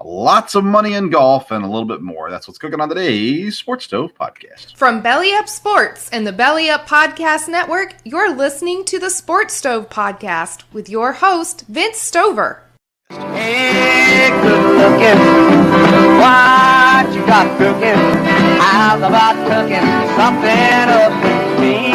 lots of money in golf, and a little bit more. That's what's cooking on today's Sports Stove podcast. From Belly Up Sports and the Belly Up Podcast Network, you're listening to the Sports Stove Podcast with your host, Vince Stover. Hey, good looking, what you got cooking? How's about cooking something up with me?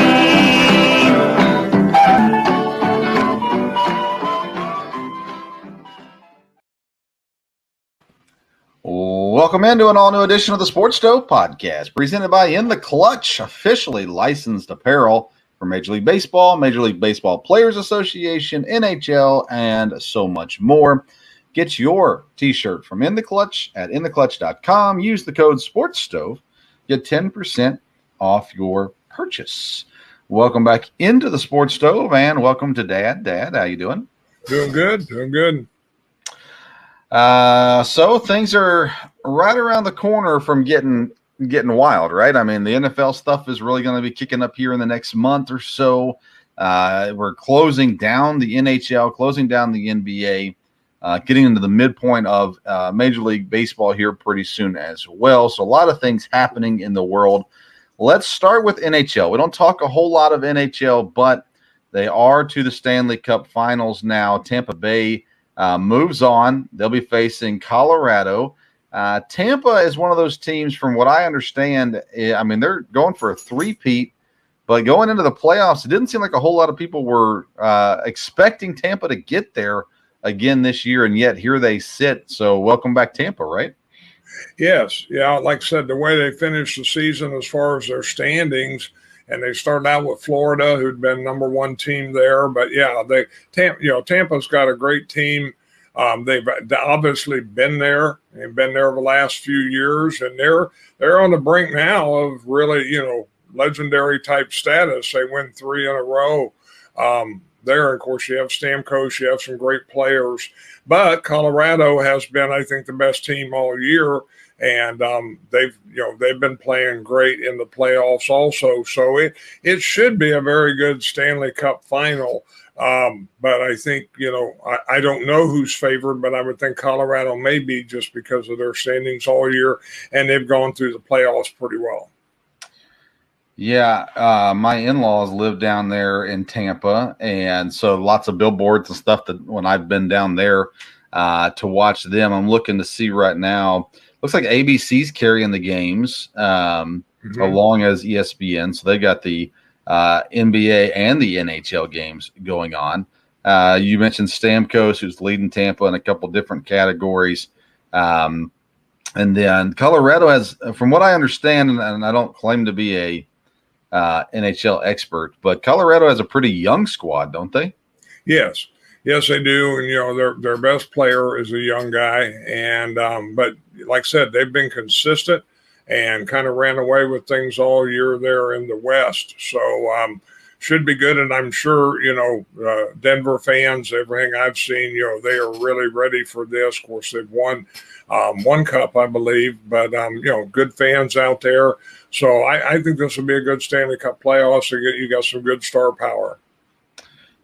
Welcome into an all-new edition of the Sports Stove Podcast, presented by In the Clutch, officially licensed apparel for Major League Baseball, Major League Baseball Players Association, NHL, and so much more. Get your t-shirt from In the Clutch at intheclutch.com. Use the code SPORTSSTOVE. Get 10% off your purchase. Welcome back into the Sports Stove, and welcome to Dad. Dad, how you doing? Doing good. So things are right around the corner from getting wild, right? I mean, the NFL stuff is really going to be kicking up here in the next month or so. We're closing down the NHL, closing down the NBA, getting into the midpoint of Major League Baseball here pretty soon as well. So a lot of things happening in the world. Let's start with NHL. We don't talk a whole lot of NHL, but they are to the Stanley Cup Finals now. Tampa Bay moves on. They'll be facing Colorado. Tampa is one of those teams, from what I understand, I mean, they're going for a three-peat, but going into the playoffs, it didn't seem like a whole lot of people were expecting Tampa to get there again this year, and yet here they sit. So welcome back, Tampa, right? Yes. Yeah, like I said, the way they finished the season as far as their standings, and they started out with Florida, who'd been number one team there. But yeah, Tampa's got a great team. They've obviously been there and been there the last few years, and they're on the brink now of really, legendary type status. They win 3 in a row. There, of course, you have Stamkos, you have some great players, but Colorado has been, I think, the best team all year. And they've been playing great in the playoffs also. So it should be a very good Stanley Cup final. But I think, I don't know who's favored, but I would think Colorado may be, just because of their standings all year, and they've gone through the playoffs pretty well. Yeah, my in-laws live down there in Tampa, and so lots of billboards and stuff that when I've been down there to watch them. I'm looking to see right now. Looks like ABC's carrying the games along as ESPN. So they got the NBA and the NHL games going on. You mentioned Stamkos, who's leading Tampa in a couple different categories. And then Colorado has, from what I understand, and I don't claim to be a NHL expert, but Colorado has a pretty young squad, don't they? Yes, they do. And, their best player is a young guy. And but like I said, they've been consistent and kind of ran away with things all year there in the West. So should be good. And I'm sure, Denver fans, everything I've seen, they are really ready for this. Of course, they've won one cup, I believe, but, good fans out there. So I think this will be a good Stanley Cup playoffs. So you got some good star power.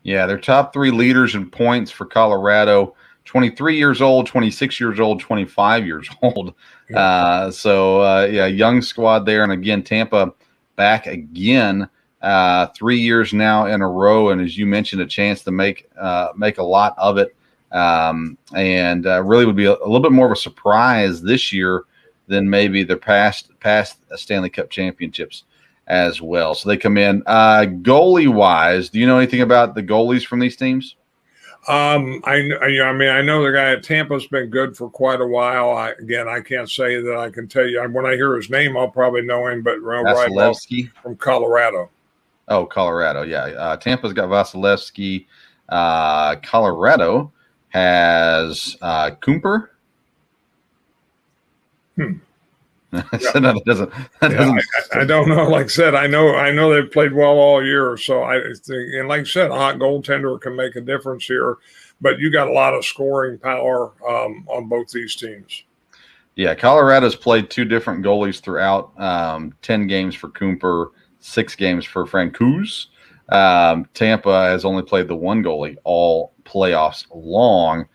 Yeah, their top 3 leaders in points for Colorado, 23 years old, 26 years old, 25 years old. Young squad there. And again, Tampa back again 3 years now in a row. And as you mentioned, a chance to make a lot of it. Really would be a little bit more of a surprise this year than maybe the past Stanley Cup championships as well. So they come in goalie-wise. Do you know anything about the goalies from these teams? I know the guy at Tampa's been good for quite a while. I can't say that I can tell you. When I hear his name, I'll probably know him. But Vasilevsky from Colorado. Oh, Colorado, yeah. Tampa's got Vasilevsky. Colorado has Cooper. That doesn't. I don't know. Like I said, I know they've played well all year. So I think, and like I said, a hot goaltender can make a difference here. But you got a lot of scoring power on both these teams. Yeah, Colorado's played 2 different goalies throughout. 10 games for Cooper, 6 games for Francouz. Tampa has only played the 1 goalie all playoffs long.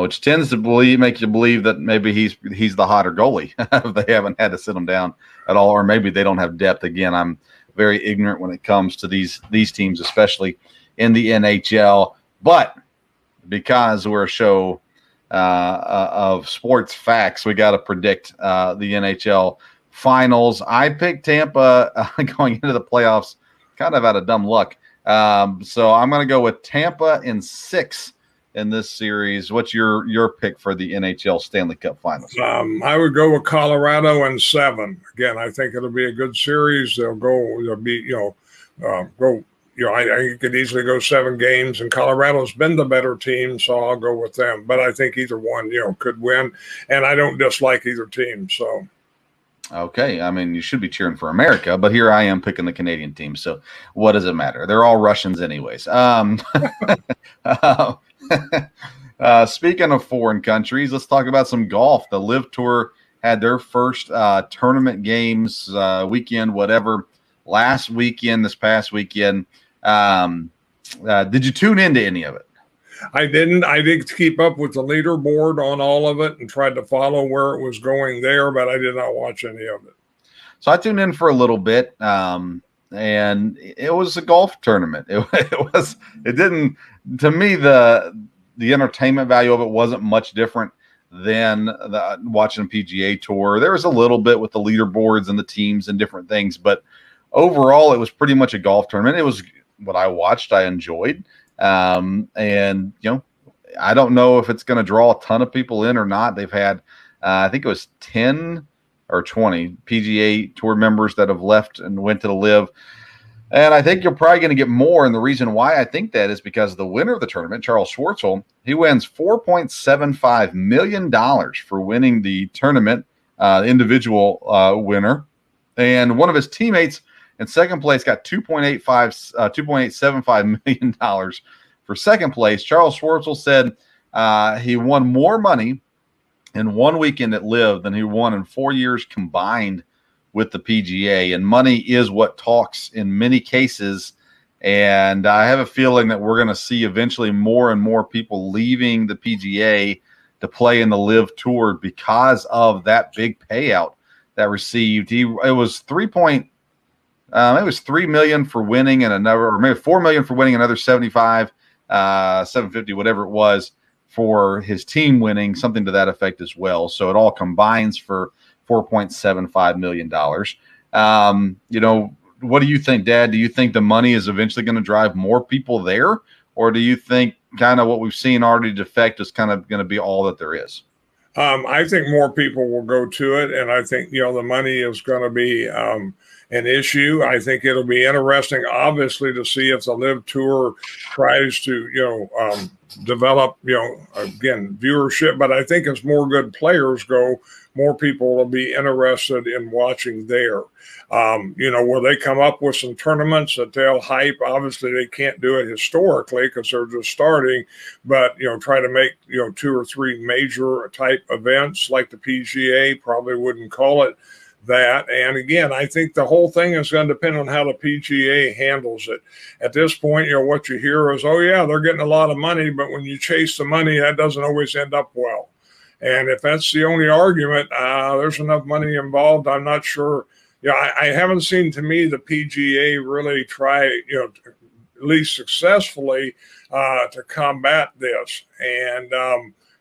which tends to make you believe that maybe he's the hotter goalie if they haven't had to sit him down at all, or maybe they don't have depth. Again, I'm very ignorant when it comes to these teams, especially in the NHL. But because we're a show of sports facts, we got to predict the NHL finals. I picked Tampa going into the playoffs, kind of out of dumb luck. So I'm going to go with Tampa in 6 in this series. What's your pick for the NHL Stanley Cup Finals? I would go with Colorado in 7. Again, I think it'll be a good series. They'll be, go. I think it could easily go 7 games, and Colorado's been the better team, so I'll go with them. But I think either one, could win, and I don't dislike either team. So, okay, I mean, you should be cheering for America, but here I am picking the Canadian team. So, what does it matter? They're all Russians, anyways. Speaking of foreign countries, let's talk about some golf. The LIV Tour had their first tournament games weekend, whatever, this past weekend. Did you tune into any of it? I didn't. I did keep up with the leaderboard on all of it and tried to follow where it was going there, but I did not watch any of it. So I tuned in for a little bit, and it was a golf tournament. It didn't, to me, the entertainment value of it wasn't much different than watching a PGA Tour. There was a little bit with the leaderboards and the teams and different things, but overall, it was pretty much a golf tournament. It was what I watched. I enjoyed. And, I don't know if it's going to draw a ton of people in or not. They've had, I think it was 10 or 20 PGA Tour members that have left and went to the LIV. And I think you're probably going to get more. And the reason why I think that is because the winner of the tournament, Charles Schwartzel, he wins $4.75 million for winning the tournament, individual winner. And one of his teammates in second place got $2.875 million for second place. Charles Schwartzel said he won more money in one weekend at LIV than he won in 4 years combined with the PGA. And money is what talks in many cases. And I have a feeling that we're going to see eventually more and more people leaving the PGA to play in the LIV Tour because of that big payout that received. It was $3 million for winning and another, or maybe $4 million for winning another 75, 750, whatever it was for his team winning, something to that effect as well. So it all combines for $4.75 million. What do you think, Dad? Do you think the money is eventually going to drive more people there? Or do you think kind of what we've seen already defect is kind of going to be all that there is? I think more people will go to it. And I think, the money is going to be an issue. I think it'll be interesting, obviously, to see if the LIV Tour tries to, develop, again, viewership. But I think as more good players go, more people will be interested in watching there. Will they come up with some tournaments that they'll hype? Obviously, they can't do it historically because they're just starting, but, try to make, 2 or 3 major type events like the PGA, probably wouldn't call it that. And again, I think the whole thing is going to depend on how the PGA handles it. At this point, what you hear is, oh yeah, they're getting a lot of money, but when you chase the money, that doesn't always end up well. And if that's the only argument, there's enough money involved. I'm not sure. I haven't seen, to me, the PGA really try, at least successfully, to combat this. And,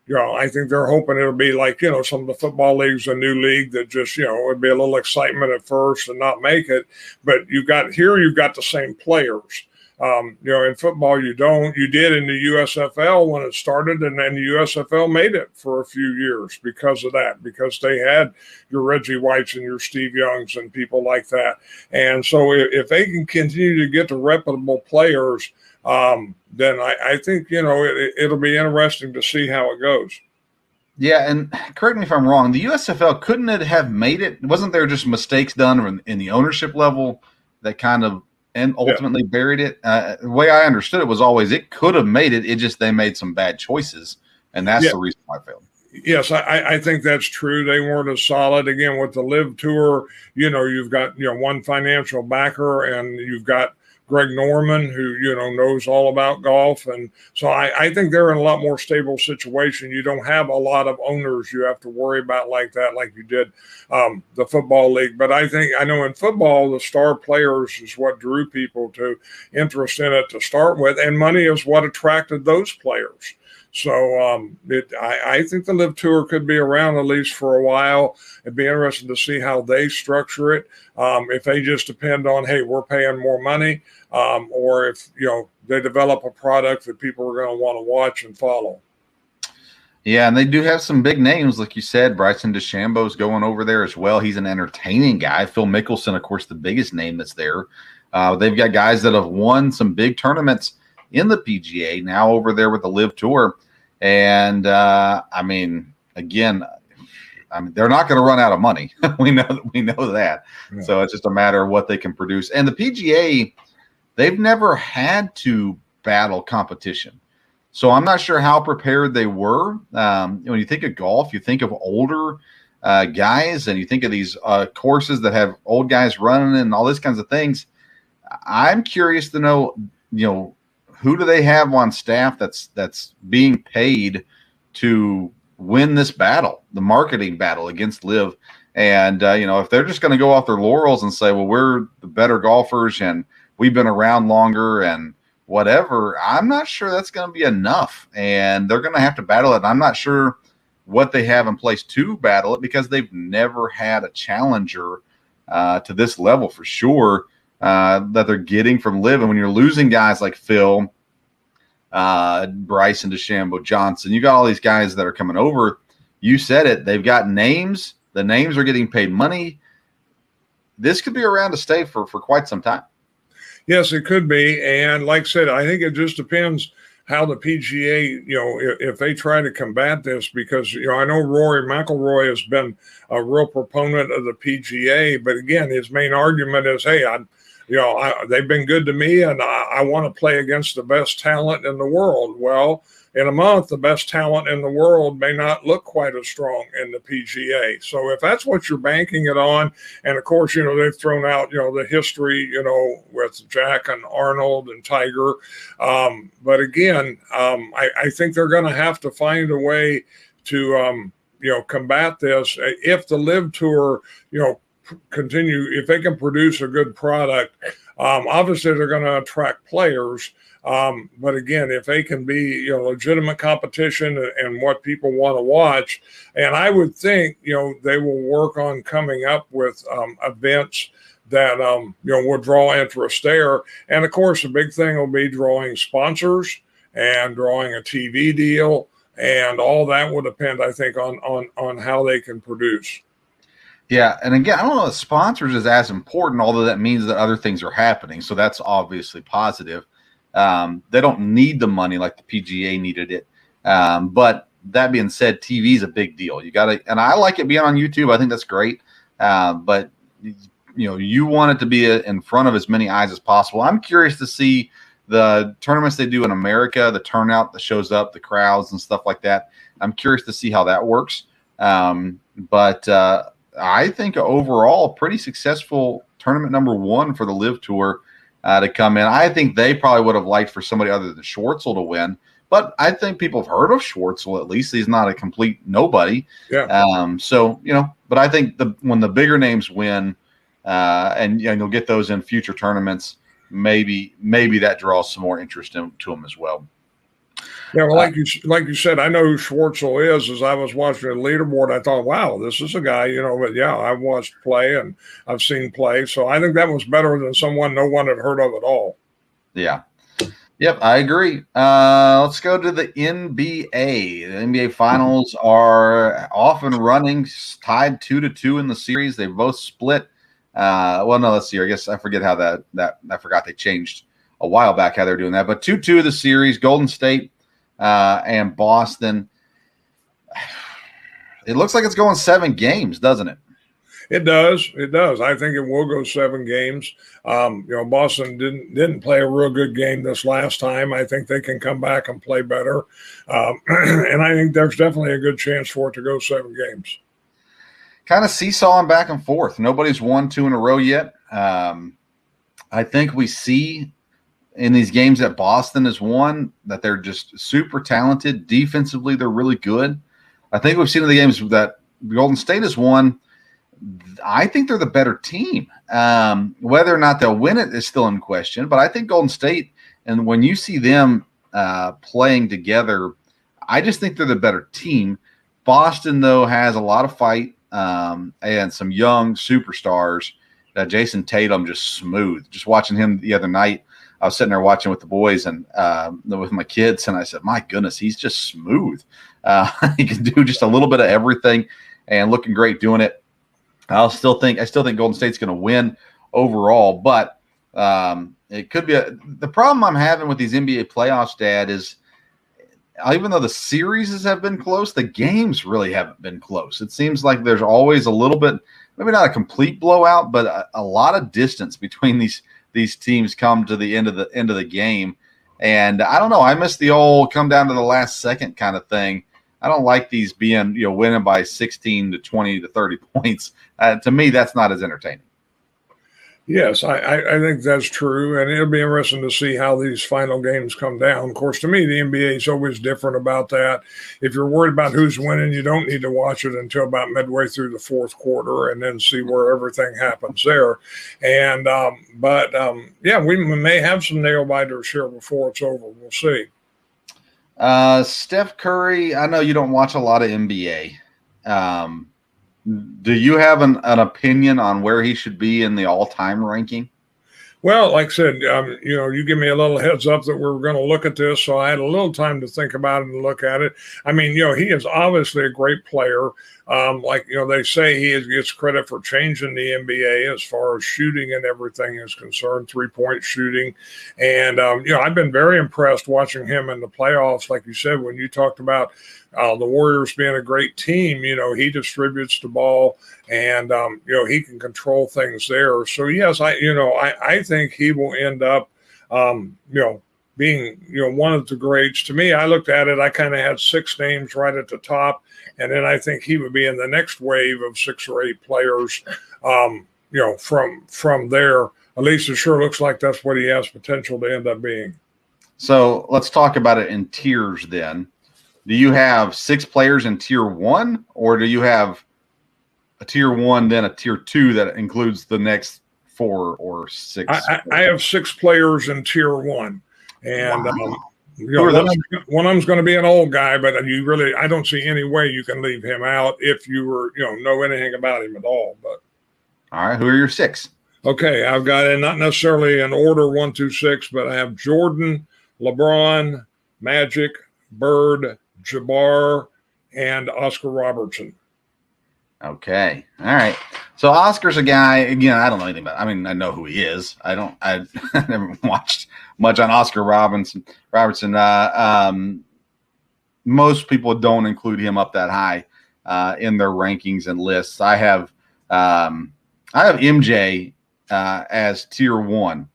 I think they're hoping it'll be like, some of the football leagues, a new league that just, would be a little excitement at first and not make it. But you've got the same players. In football, you don't. You did in the USFL when it started, and then the USFL made it for a few years because of that, because they had your Reggie Whites and your Steve Youngs and people like that. And so if they can continue to get the reputable players, then I think, it'll be interesting to see how it goes. Yeah, and correct me if I'm wrong, the USFL, couldn't it have made it? Wasn't there just mistakes done in the ownership level that kind of and ultimately buried it? The way I understood it was always it could have made it. It just they made some bad choices, and that's the reason why I failed. Yes, I think that's true. They weren't as solid. Again, with the LIV Tour, you've got one financial backer, and you've got Greg Norman, who, knows all about golf. And so I think they're in a lot more stable situation. You don't have a lot of owners you have to worry about like that, like you did the football league. But I know in football, the star players is what drew people to interest in it to start with. And money is what attracted those players. So I think the Live Tour could be around at least for a while. It'd be interesting to see how they structure it. If they just depend on, hey, we're paying more money, or if they develop a product that people are going to want to watch and follow. Yeah, and they do have some big names, like you said. Bryson DeChambeau's going over there as well. He's an entertaining guy. Phil Mickelson, of course, the biggest name that's there. They've got guys that have won some big tournaments in the PGA now over there with the Live Tour. And they're not going to run out of money. we know that. Yeah. So it's just a matter of what they can produce. And the PGA, they've never had to battle competition. So I'm not sure how prepared they were. When you think of golf, you think of older guys, and you think of these courses that have old guys running and all these kinds of things. I'm curious to know, who do they have on staff that's being paid to win this battle, the marketing battle against Live? And, if they're just going to go off their laurels and say, well, we're the better golfers and we've been around longer and whatever, I'm not sure that's going to be enough. And they're going to have to battle it. I'm not sure what they have in place to battle it because they've never had a challenger to this level for sure. That they're getting from Live. And when you're losing guys like Phil, Bryson DeChambeau, Johnson, you got all these guys that are coming over. You said it. They've got names. The names are getting paid money. This could be around to stay for quite some time. Yes, it could be. And like I said, I think it just depends how the PGA, if they try to combat this, because, I know Rory McIlroy has been a real proponent of the PGA, but again, his main argument is, hey, they've been good to me, and I want to play against the best talent in the world. Well, in a month, the best talent in the world may not look quite as strong in the PGA. So if that's what you're banking it on, and of course, they've thrown out, the history, with Jack and Arnold and Tiger. But again, I think they're going to have to find a way to, combat this. If the Live Tour, continue, if they can produce a good product, obviously they're going to attract players. But again, if they can be, legitimate competition and what people want to watch, and I would think, they will work on coming up with events that, will draw interest there. And of course, the big thing will be drawing sponsors and drawing a TV deal, and all that will depend, I think, on how they can produce. Yeah, and again, I don't know if sponsors is as important, although that means that other things are happening. So that's obviously positive. They don't need the money like the PGA needed it. But that being said, TV is a big deal. You got to, and I like it being on YouTube. I think that's great. But you want it to be in front of as many eyes as possible. I'm curious to see the tournaments they do in America, the turnout that shows up, the crowds and stuff like that. I'm curious to see how that works. But I think overall, pretty successful tournament number one for the Live Tour to come in. I think they probably would have liked for somebody other than Schwartzel to win, but I think people have heard of Schwartzel. At least he's not a complete nobody. Yeah. But I think when the bigger names win, and you'll get those in future tournaments, maybe that draws some more interest to them as well. Yeah, well, like you said, I know who Schwartzel is. As I was watching the leaderboard, I thought, wow, this is a guy, But yeah, I've watched play and I've seen play, so I think that was better than someone no one had heard of at all. Yeah. Yep, I agree. Let's go to the NBA. The NBA Finals are off and running, tied 2-2 in the series. They both split. Let's see. I guess I forget how that I forgot they changed a while back how they're doing that. But 2-2 the series. Golden State and Boston. It looks like it's going 7 games, doesn't it? It does. It does. I think it will go 7 games. Boston didn't play a real good game this last time. I think they can come back and play better. And I think there's definitely a good chance for it to go 7 games. Kind of seesawing back and forth. Nobody's won 2 in a row yet. I think we see in these games that Boston has won, that they're just super talented. Defensively, they're really good. I think we've seen in the games that Golden State has won, I think they're the better team. Whether or not they'll win it is still in question, but I think Golden State, and when you see them playing together, I just think they're the better team. Boston, though, has a lot of fight and some young superstars. Jason Tatum, just smooth. Just watching him the other night, I was sitting there watching with the boys and with my kids, and I said, my goodness, he's just smooth. He can do just a little bit of everything and looking great doing it. I still think Golden State's going to win overall, but it could be the problem I'm having with these NBA playoffs, Dad, is even though the series have been close, the games really haven't been close. It seems like there's always a little bit, maybe not a complete blowout, but a lot of distance between these teams come to the end of the game. And I don't know, I miss the old come down to the last second kind of thing. I don't like these being, winning by 16 to 20 to 30 points. To me, that's not as entertaining. Yes, I think that's true, and it'll be interesting to see how these final games come down. Of course, to me, the NBA is always different about that. If you're worried about who's winning, you don't need to watch it until about midway through the fourth quarter and then see where everything happens there. And yeah, we may have some nail-biters here before it's over. We'll see. Steph Curry, I know you don't watch a lot of NBA. Do you have an opinion on where he should be in the all-time ranking? Well, like I said, you give me a little heads up that we're going to look at this, so I had a little time to think about it and look at it. I mean, he is obviously a great player. They say he gets credit for changing the NBA as far as shooting and everything is concerned, three-point shooting. And, I've been very impressed watching him in the playoffs. Like you said, when you talked about the Warriors being a great team, he distributes the ball and, he can control things there. So, yes, I think he will end up, being, one of the greats. To me, I looked at it, I kind of had 6 names right at the top. And then I think he would be in the next wave of 6 or 8 players, from there. At least it sure looks like that's what he has potential to end up being. So let's talk about it in tiers then. Do you have 6 players in tier 1, or do you have a tier 1, then a tier 2 that includes the next 4 or 6? I have 6 players in tier 1. And wow. One of them's going to be an old guy, but I don't see any way you can leave him out if you were, know anything about him at all. But all right, who are your 6? Okay, I've got it not necessarily in order 1 through 6, but I have Jordan, LeBron, Magic, Bird, Jabbar, and Oscar Robertson. Okay. All right. So Oscar's a guy, again, I don't know anything about. I mean, I know who he is. I never watched much on Oscar Robertson. Most people don't include him up that high in their rankings and lists. I have MJ as tier 1.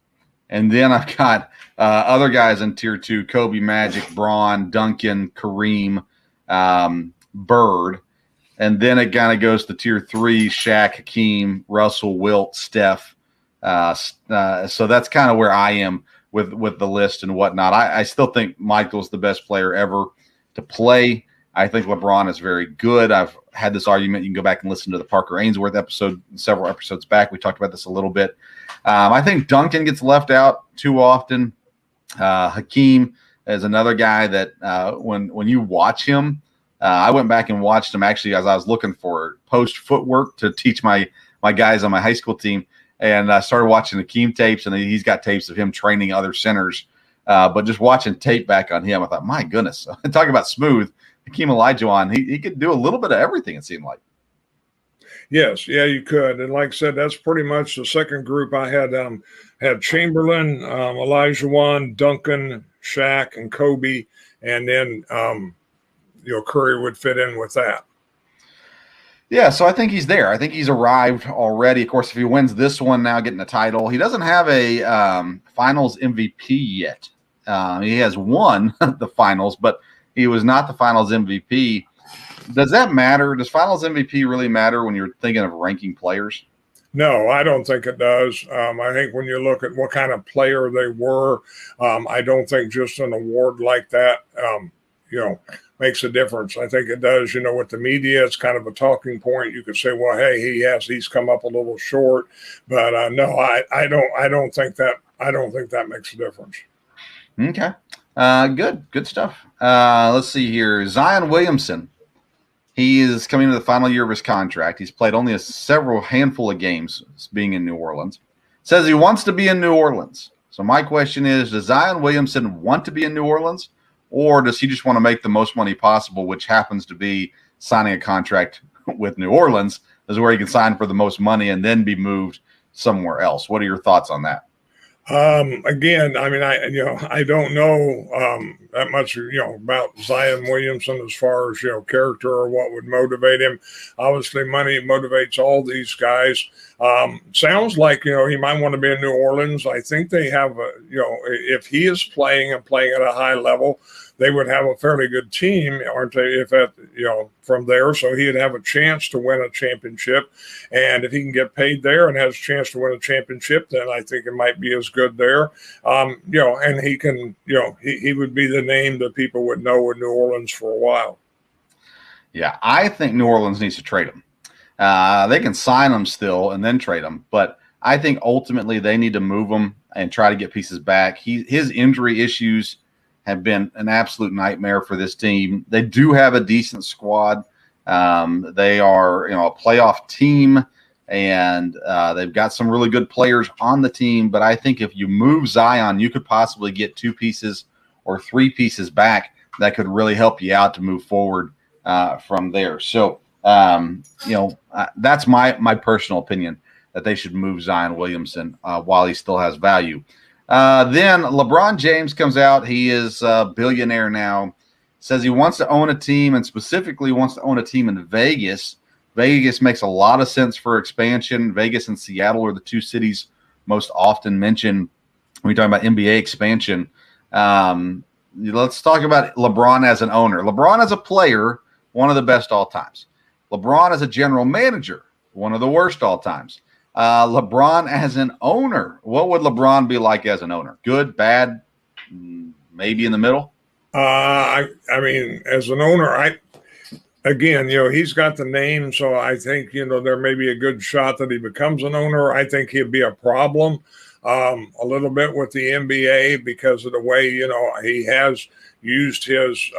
And then I've got other guys in tier 2, Kobe, Magic, Braun, Duncan, Kareem, Bird. And then it kind of goes to tier 3, Shaq, Hakeem, Russell, Wilt, Steph. So that's kind of where I am with the list and whatnot. I still think Michael's the best player ever to play. I think LeBron is very good. I've had this argument. You can go back and listen to the Parker Ainsworth episode several episodes back. We talked about this a little bit. I think Duncan gets left out too often. Hakeem is another guy that when you watch him, I went back and watched him actually as I was looking for post footwork to teach my guys on my high school team. And I started watching Hakeem tapes, and he's got tapes of him training other centers. But just watching tape back on him, I thought, my goodness, talking about smooth, Hakeem Olajuwon, he could do a little bit of everything, it seemed like. Yes, yeah, you could. And like I said, that's pretty much the second group. I had Chamberlain, Olajuwon, Duncan, Shaq, and Kobe. And then Curry would fit in with that. Yeah, so I think he's there. I think he's arrived already. Of course, if he wins this one now, getting a title, he doesn't have a finals MVP yet. He has won the finals, but he was not the finals MVP. Does that matter? Does finals MVP really matter when you're thinking of ranking players? No, I don't think it does. I think when you look at what kind of player they were, I don't think just an award like that, makes a difference. I think it does. With the media, it's kind of a talking point. You could say, well, hey, he's come up a little short, but no, I don't think that makes a difference. Okay, good stuff. Let's see here, Zion Williamson. He is coming into the final year of his contract. He's played only a handful of games being in New Orleans. Says he wants to be in New Orleans. So my question is, does Zion Williamson want to be in New Orleans, or does he just want to make the most money possible, which happens to be signing a contract with New Orleans, is where he can sign for the most money and then be moved somewhere else? What are your thoughts on that? Again, I mean, I don't know that much, about Zion Williamson as far as, character or what would motivate him. Obviously, money motivates all these guys. Sounds like, he might want to be in New Orleans. I think they have, if he is playing and playing at a high level, they would have a fairly good team, aren't they? From there, so he'd have a chance to win a championship, and if he can get paid there and has a chance to win a championship, then I think it might be as good there. And he can, he would be the name that people would know in New Orleans for a while. Yeah, I think New Orleans needs to trade him. They can sign him still and then trade him, but I think ultimately they need to move him and try to get pieces back. His injury issues have been an absolute nightmare for this team. They do have a decent squad. They are, a playoff team, and they've got some really good players on the team. But I think if you move Zion, you could possibly get 2 pieces or 3 pieces back that could really help you out to move forward from there. So, that's my personal opinion, that they should move Zion Williamson while he still has value. Then LeBron James comes out. He is a billionaire now. Says he wants to own a team, and specifically wants to own a team in Vegas. Vegas makes a lot of sense for expansion. Vegas and Seattle are the 2 cities most often mentioned when we talk about NBA expansion. Let's talk about LeBron as an owner. LeBron as a player, one of the best all times. LeBron as a general manager, one of the worst all times. LeBron as an owner, what would LeBron be like as an owner? Good, bad, maybe in the middle? I mean, as an owner, he's got the name, so I think, there may be a good shot that he becomes an owner. I think he'd be a problem a little bit with the NBA because of the way, he has used his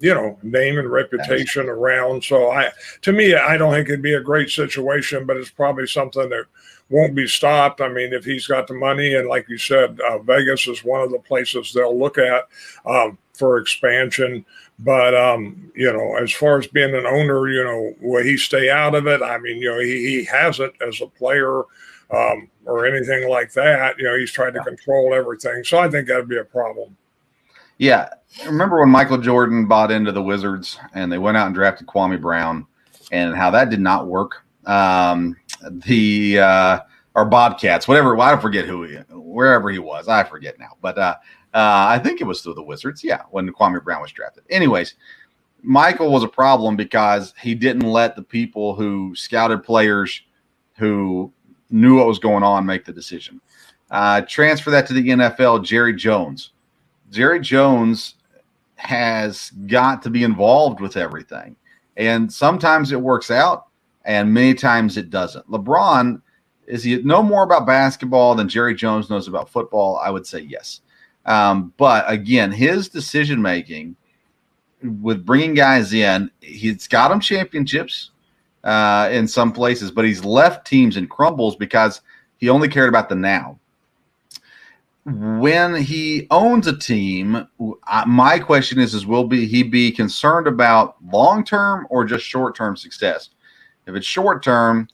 name and reputation around. So to me, I don't think it'd be a great situation, but it's probably something that won't be stopped. I mean, if he's got the money, and like you said, Vegas is one of the places they'll look at for expansion. But, as far as being an owner, will he stay out of it? I mean, he hasn't as a player or anything like that. He's tried to control everything. So I think that'd be a problem. Yeah. Remember when Michael Jordan bought into the Wizards and they went out and drafted Kwame Brown, and how that did not work? Or Bobcats, whatever. I forget wherever he was. I forget now. But I think it was through the Wizards. Yeah, when Kwame Brown was drafted. Anyways, Michael was a problem because he didn't let the people who scouted players who knew what was going on make the decision. Transfer that to the NFL, Jerry Jones. Jerry Jones has got to be involved with everything. And sometimes it works out, and many times it doesn't. LeBron, is he know more about basketball than Jerry Jones knows about football? I would say yes. But again, his decision-making with bringing guys in, he's got them championships in some places, but he's left teams in crumbles because he only cared about the now. When he owns a team, my question is will he be concerned about long-term or just short-term success? If it's short-term,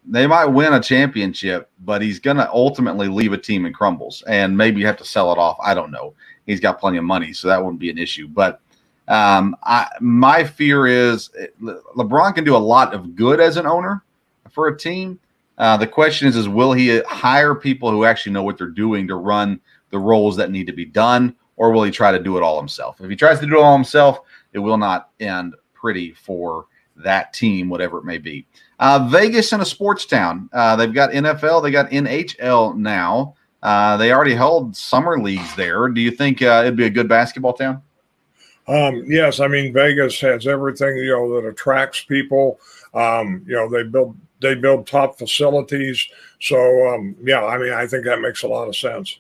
they might win a championship, but he's going to ultimately leave a team in crumbles and maybe have to sell it off. I don't know. He's got plenty of money, so that wouldn't be an issue. But my fear is LeBron can do a lot of good as an owner for a team. The question is will he hire people who actually know what they're doing to run the roles that need to be done, or will he try to do it all himself? If he tries to do it all himself, it will not end pretty for that team, whatever it may be. Vegas in a sports town. They've got NFL, they got NHL now. They already held summer leagues there. Do you think it'd be a good basketball town? Yes, I mean Vegas has everything that attracts people. They build top facilities. So I mean I think that makes a lot of sense.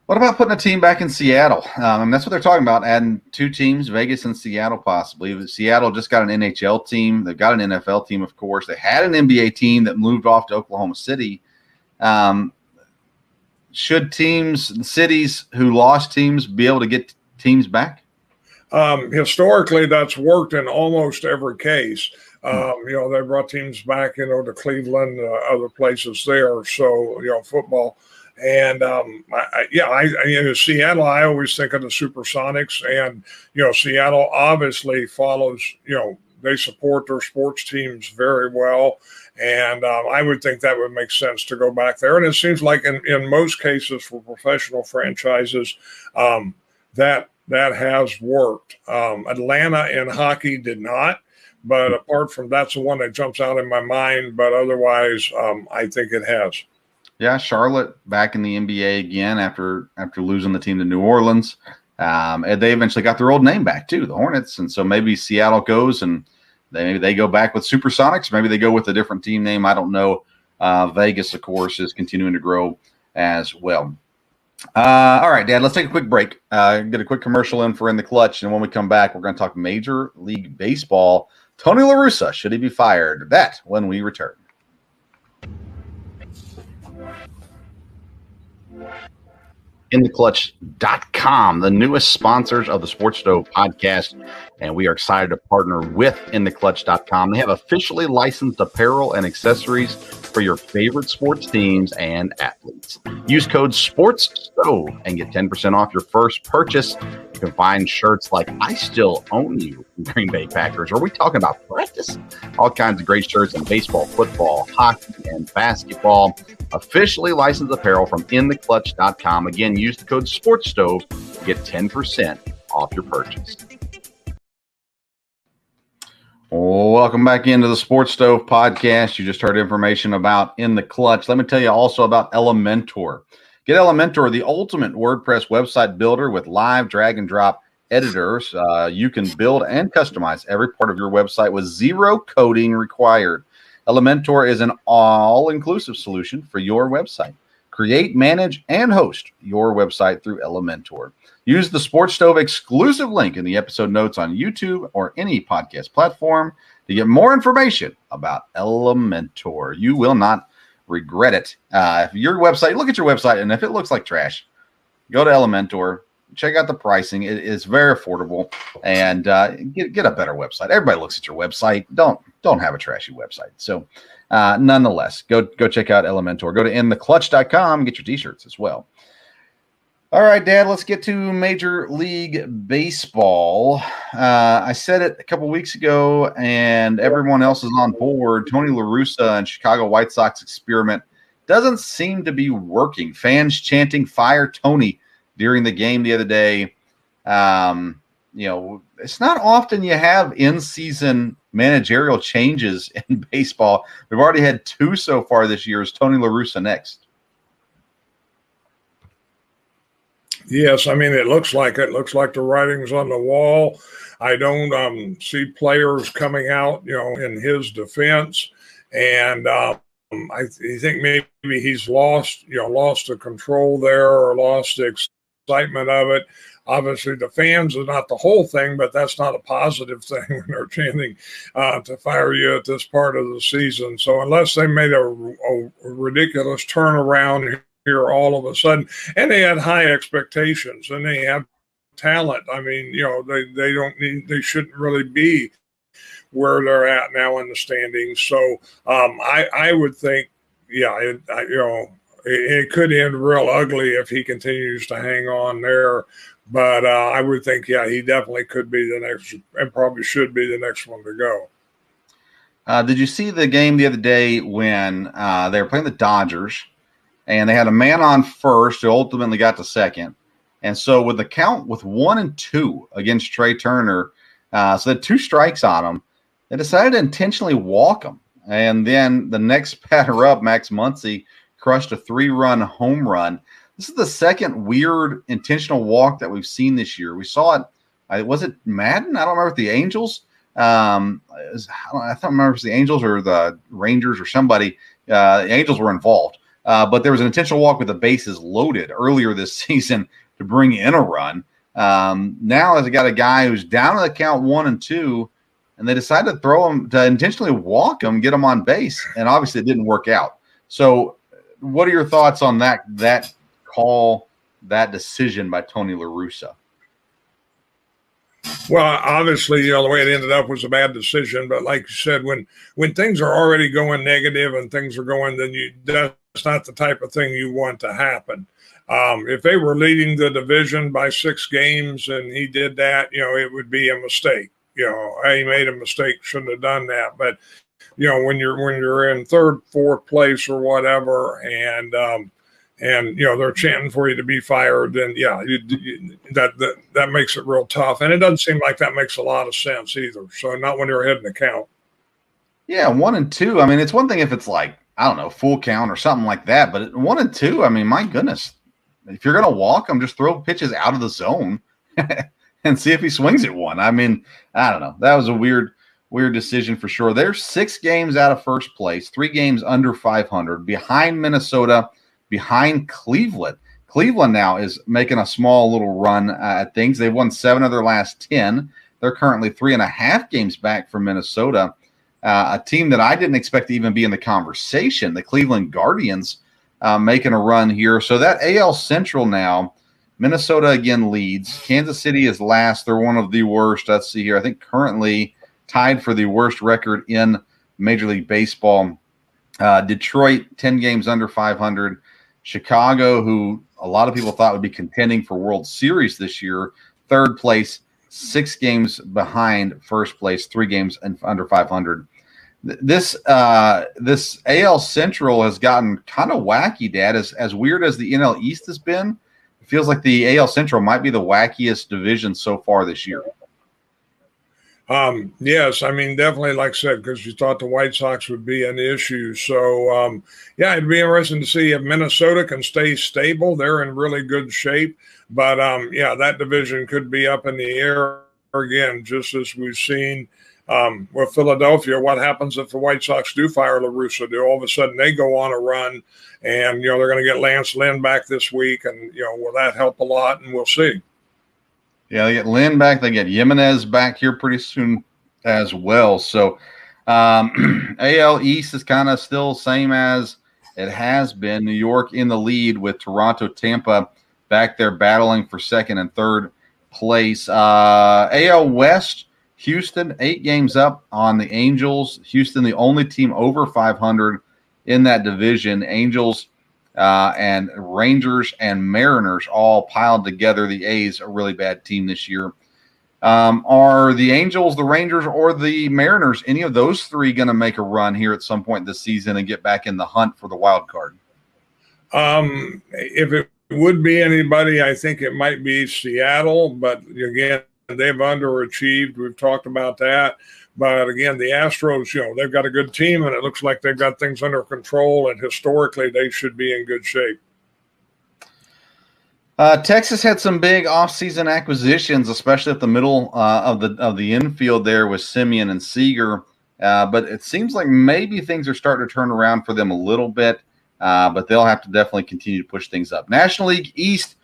What about putting a team back in Seattle? That's what they're talking about, adding 2 teams, Vegas and Seattle possibly. Seattle just got an NHL team. They've got an NFL team, of course. They had an NBA team that moved off to Oklahoma City. Should cities who lost teams be able to get teams back? Historically, that's worked in almost every case. They brought teams back, to Cleveland, other places there. So, football. And in Seattle, I always think of the Supersonics, and Seattle obviously follows. They support their sports teams very well, and I would think that would make sense to go back there. And it seems like in most cases for professional franchises, that has worked. Atlanta in hockey did not, but apart from that's the one that jumps out in my mind. But otherwise, I think it has. Yeah, Charlotte back in the NBA again after losing the team to New Orleans. And they eventually got their old name back too, the Hornets. And so maybe Seattle goes and maybe they go back with Supersonics. Maybe they go with a different team name. I don't know. Vegas, of course, is continuing to grow as well. All right, Dad, let's take a quick break. Get a quick commercial in for In the Clutch. And when we come back, we're going to talk Major League Baseball. Tony La Russa, should he be fired? That when we return. InTheClutch.com, the newest sponsors of the Sports Stove podcast, and we are excited to partner with InTheClutch.com. They have officially licensed apparel and accessories for your favorite sports teams and athletes. Use code SPORTSSTOVE and get 10% off your first purchase. You can find shirts like I Still Own You from Green Bay Packers. Are we talking about practice? All kinds of great shirts in baseball, football, hockey, and basketball. Officially licensed apparel from InTheClutch.com. Again, use the code SPORTSSTOVE to get 10% off your purchase. Welcome back into the Sports Stove podcast. You just heard information about In the Clutch. Let me tell you also about Elementor. Get Elementor, the ultimate WordPress website builder with live drag and drop editors. You can build and customize every part of your website with zero coding required. Elementor is an all-inclusive solution for your website. Create, manage, and host your website through Elementor. Use the Sports Stove exclusive link in the episode notes on YouTube or any podcast platform to get more information about Elementor. You will not regret it. If your website, look at your website, and if it looks like trash, go to Elementor. Check out the pricing. It is very affordable, and get a better website. Everybody looks at your website. Don't have a trashy website. So, nonetheless, go check out Elementor. Go to InTheClutch.com and get your t-shirts as well. All right, Dad, let's get to Major League Baseball. I said it a couple weeks ago, and everyone else is on board. Tony La Russa and Chicago White Sox experiment doesn't seem to be working. Fans chanting "Fire Tony" during the game the other day. It's not often you have in-season managerial changes in baseball. We've already had 2 so far this year. Is Tony La Russa next? Yes, I mean, it looks like it. Looks like the writing's on the wall. I don't see players coming out, in his defense. And I think maybe he's lost the control there or lost the excitement of it. Obviously, the fans are not the whole thing, but that's not a positive thing when they're chanting to fire you at this part of the season. So unless they made a ridiculous turnaround here all of a sudden, and they had high expectations and they have talent. I mean, they shouldn't really be where they're at now in the standings. So I would think, it could end real ugly if he continues to hang on there. But I would think, he definitely could be the next, and probably should be the next one to go. Did you see the game the other day when they were playing the Dodgers? And they had a man on first who ultimately got to second. And so with the count with 1-2 against Trey Turner, so they had 2 strikes on him. They decided to intentionally walk him. And then the next batter up, Max Muncy, crushed a 3-run home run. This is the second weird intentional walk that we've seen this year. We saw it. Was it Madden? I don't remember, with the Angels. I don't remember if it was the Angels or the Rangers or somebody. The Angels were involved. But there was an intentional walk with the bases loaded earlier this season to bring in a run. Now they got a guy who's down in the count 1-2, and they decided to throw him, to intentionally walk him, get him on base, and obviously it didn't work out. So what are your thoughts on that call, that decision by Tony La Russa? Well, obviously, the way it ended up was a bad decision. But like you said, when things are already going negative and things are going, then that's not the type of thing you want to happen. If they were leading the division by 6 games and he did that, it would be a mistake. He made a mistake, shouldn't have done that. But when you're in 3rd, 4th place or whatever, and they're chanting for you to be fired, then that makes it real tough. And it doesn't seem like that makes a lot of sense either. So not when you're ahead in the count. Yeah, 1-2. I mean, it's one thing if it's like, I don't know, full count or something like that. But 1-2, I mean, my goodness, if you're gonna walk him, just throw pitches out of the zone and see if he swings at one. I mean, I don't know. That was a weird decision for sure. They're 6 games out of first place, 3 games under 500, behind Minnesota, behind Cleveland. Cleveland now is making a small little run at things. They've won 7 of their last 10. They're currently 3.5 games back from Minnesota, a team that I didn't expect to even be in the conversation, the Cleveland Guardians, making a run here. So that AL Central now, Minnesota again leads. Kansas City is last. They're one of the worst. Let's see here. I think currently tied for the worst record in Major League Baseball. Detroit, 10 games under 500. Chicago, who a lot of people thought would be contending for World Series this year, 3rd place, 6 games behind first place, 3 games under 500. This AL Central has gotten kind of wacky, Dad. As weird as the NL East has been, it feels like the AL Central might be the wackiest division so far this year. Yes, I mean, definitely, like I said, because you thought the White Sox would be an issue. So, it'd be interesting to see if Minnesota can stay stable. They're in really good shape. But, that division could be up in the air again, just as we've seen with Philadelphia. What happens if the White Sox do fire La Russa? Do all of a sudden they go on a run and, they're going to get Lance Lynn back this week? And, will that help a lot? And we'll see. Yeah, they get Lynn back. They get Jimenez back here pretty soon as well. So AL East is kind of still same as it has been. New York in the lead with Toronto, Tampa back there battling for 2nd and 3rd place. AL West, Houston, 8 games up on the Angels. Houston, the only team over 500 in that division. Angels and Rangers and Mariners all piled together. The A's, a really bad team this year. Are the Angels, the Rangers, or the Mariners, any of those 3 going to make a run here at some point this season and get back in the hunt for the wild card? If it would be anybody, I think it might be Seattle. But again, they've underachieved. We've talked about that. But again, the Astros, they've got a good team, and it looks like they've got things under control. And historically, they should be in good shape. Texas had some big offseason acquisitions, especially at the middle of the infield there with Simeon and Seager. But it seems like maybe things are starting to turn around for them a little bit. But they'll have to definitely continue to push things up. National League East,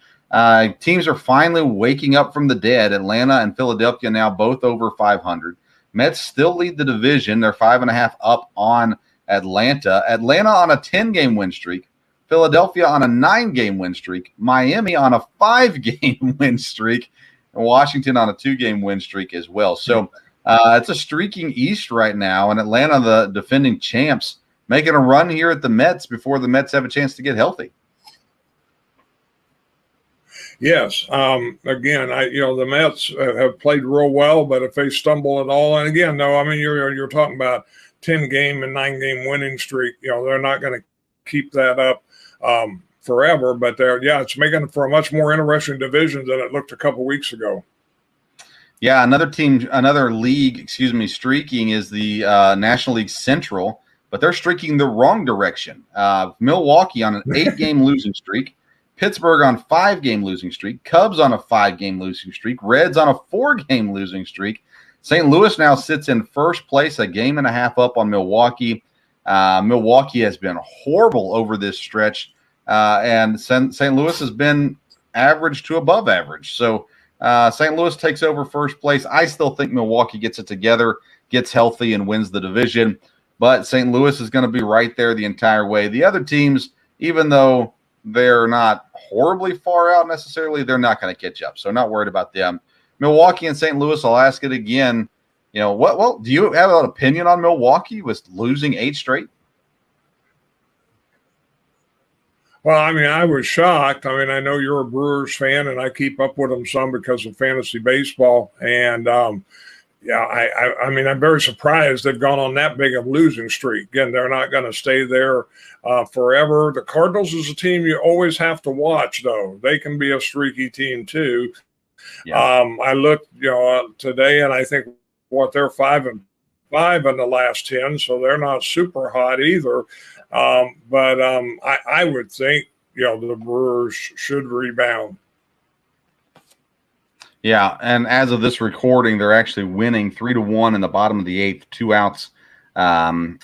teams are finally waking up from the dead. Atlanta and Philadelphia now both over 500. Mets still lead the division. They're 5.5 up on Atlanta. Atlanta on a 10-game win streak. Philadelphia on a 9-game win streak. Miami on a 5-game win streak. And Washington on a 2-game win streak as well. So it's a streaking East right now. And Atlanta, the defending champs, making a run here at the Mets before the Mets have a chance to get healthy. Yes. Again, the Mets have played real well, but if they stumble at all, and again, no, I mean, you're talking about 10-game and 9-game winning streak. They're not going to keep that up forever, but it's making for a much more interesting division than it looked a couple weeks ago. Yeah, another league, streaking is the National League Central, but they're streaking the wrong direction. Milwaukee on an 8-game losing streak, Pittsburgh on 5-game losing streak, Cubs on a 5-game losing streak, Reds on a 4-game losing streak. St. Louis now sits in first place, a game and a half up on Milwaukee. Milwaukee has been horrible over this stretch, and St. Louis has been average to above average. So St. Louis takes over first place. I still think Milwaukee gets it together, gets healthy, and wins the division. But St. Louis is going to be right there the entire way. The other teams, even though they're not horribly far out necessarily, they're not going to catch up. So not worried about them. Milwaukee and St. Louis, I'll ask it again. You know, well, do you have an opinion on Milwaukee with losing 8 straight? Well, I mean, I was shocked. I mean, I know you're a Brewers fan, and I keep up with them some because of fantasy baseball. And, I mean, I'm very surprised they've gone on that big of a losing streak. Again, they're not going to stay there forever. The Cardinals is a team you always have to watch, though. They can be a streaky team, too. Yeah. I looked, today, and I think they're 5-5 in the last 10, so they're not super hot either. But I would think, the Brewers should rebound. Yeah, and as of this recording, they're actually winning 3-1 in the bottom of the 8th, 2 outs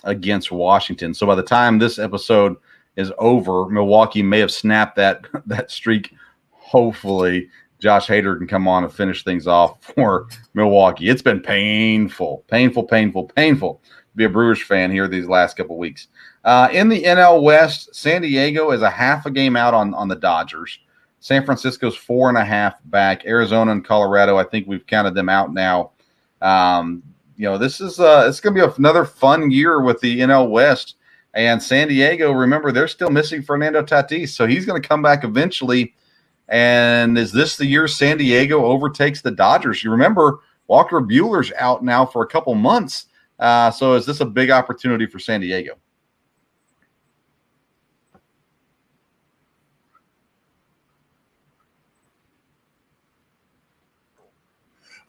against Washington. So by the time this episode is over, Milwaukee may have snapped that streak. Hopefully, Josh Hader can come on and finish things off for Milwaukee. It's been painful to be a Brewers fan here these last couple weeks. In the NL West, San Diego is a half a game out on the Dodgers. San Francisco's 4.5 back. Arizona and Colorado, I think we've counted them out now. This is it's going to be another fun year with the NL West. And San Diego, remember, they're still missing Fernando Tatis, so he's going to come back eventually. And is this the year San Diego overtakes the Dodgers? You remember Walker Buehler's out now for a couple months. So is this a big opportunity for San Diego?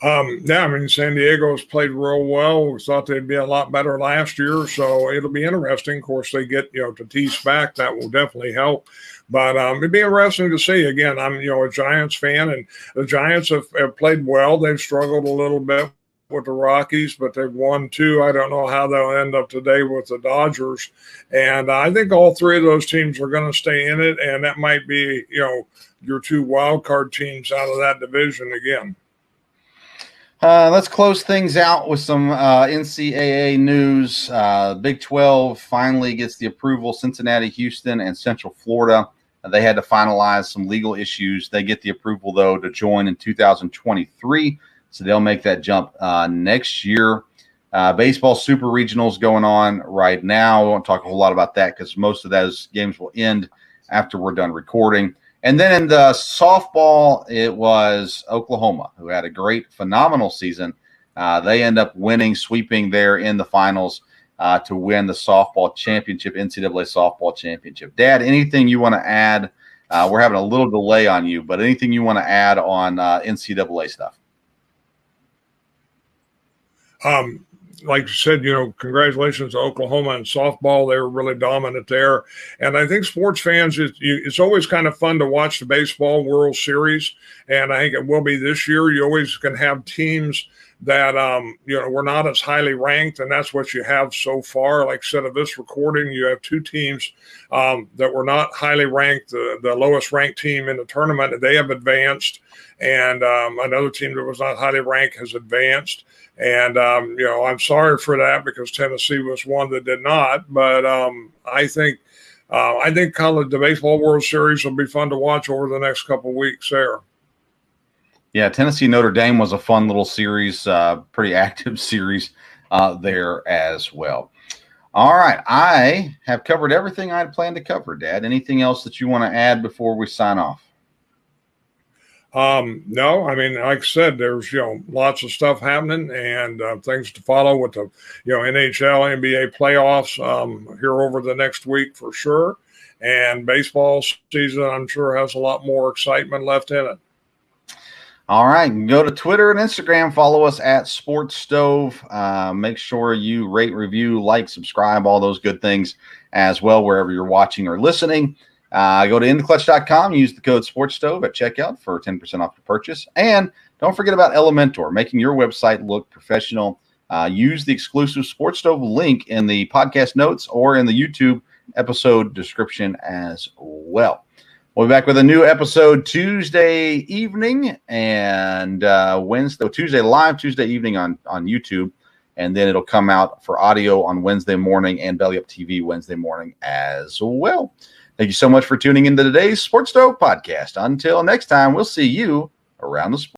I mean, San Diego's played real well. We thought they'd be a lot better last year, so it'll be interesting. Of course, they get, Tatis back. That will definitely help. But it'd be interesting to see. Again, I'm, a Giants fan, and the Giants have played well. They've struggled a little bit with the Rockies, but they've won 2. I don't know how they'll end up today with the Dodgers. And I think all 3 of those teams are going to stay in it, and that might be, your 2 wild card teams out of that division again. Let's close things out with some NCAA news. Big 12 finally gets the approval. Cincinnati, Houston, and Central Florida. They had to finalize some legal issues. They get the approval, though, to join in 2023. So they'll make that jump next year. Baseball super regionals going on right now. We won't talk a whole lot about that because most of those games will end after we're done recording. And then in the softball, it was Oklahoma, who had a great, phenomenal season. They end up sweeping there in the finals to win the softball championship, NCAA softball championship. Dad, anything you want to add? We're having a little delay on you, but anything you want to add on NCAA stuff? Like you said, congratulations to Oklahoma and softball. They were really dominant there. And I think sports fans, it's always kind of fun to watch the Baseball World Series. And I think it will be this year. You always can have teams that, were not as highly ranked. And that's what you have so far. Like I said, of this recording, you have 2 teams that were not highly ranked. The lowest ranked team in the tournament, they have advanced. And another team that was not highly ranked has advanced. And, I'm sorry for that because Tennessee was one that did not. But I think the Baseball World Series will be fun to watch over the next couple of weeks there. Yeah, Tennessee Notre Dame was a fun little series, pretty active series there as well. All right, I have covered everything I had planned to cover, Dad. Anything else that you want to add before we sign off? No, I mean, like I said, there's, lots of stuff happening and things to follow with the, NHL, NBA playoffs here over the next week for sure. And baseball season, I'm sure, has a lot more excitement left in it. All right. Go to Twitter and Instagram. Follow us at Sports Stove. Make sure you rate, review, like, subscribe, all those good things as well, wherever you're watching or listening. Go to InTheClutch.com. Use the code SportsStove at checkout for 10% off your purchase. And don't forget about Elementor, making your website look professional. Use the exclusive Sports Stove link in the podcast notes or in the YouTube episode description as well. We'll be back with a new episode Tuesday evening and Tuesday live, Tuesday evening on YouTube. And then it'll come out for audio on Wednesday morning and Belly Up TV Wednesday morning as well. Thank you so much for tuning into today's Sports Stove podcast. Until next time, we'll see you around the sport.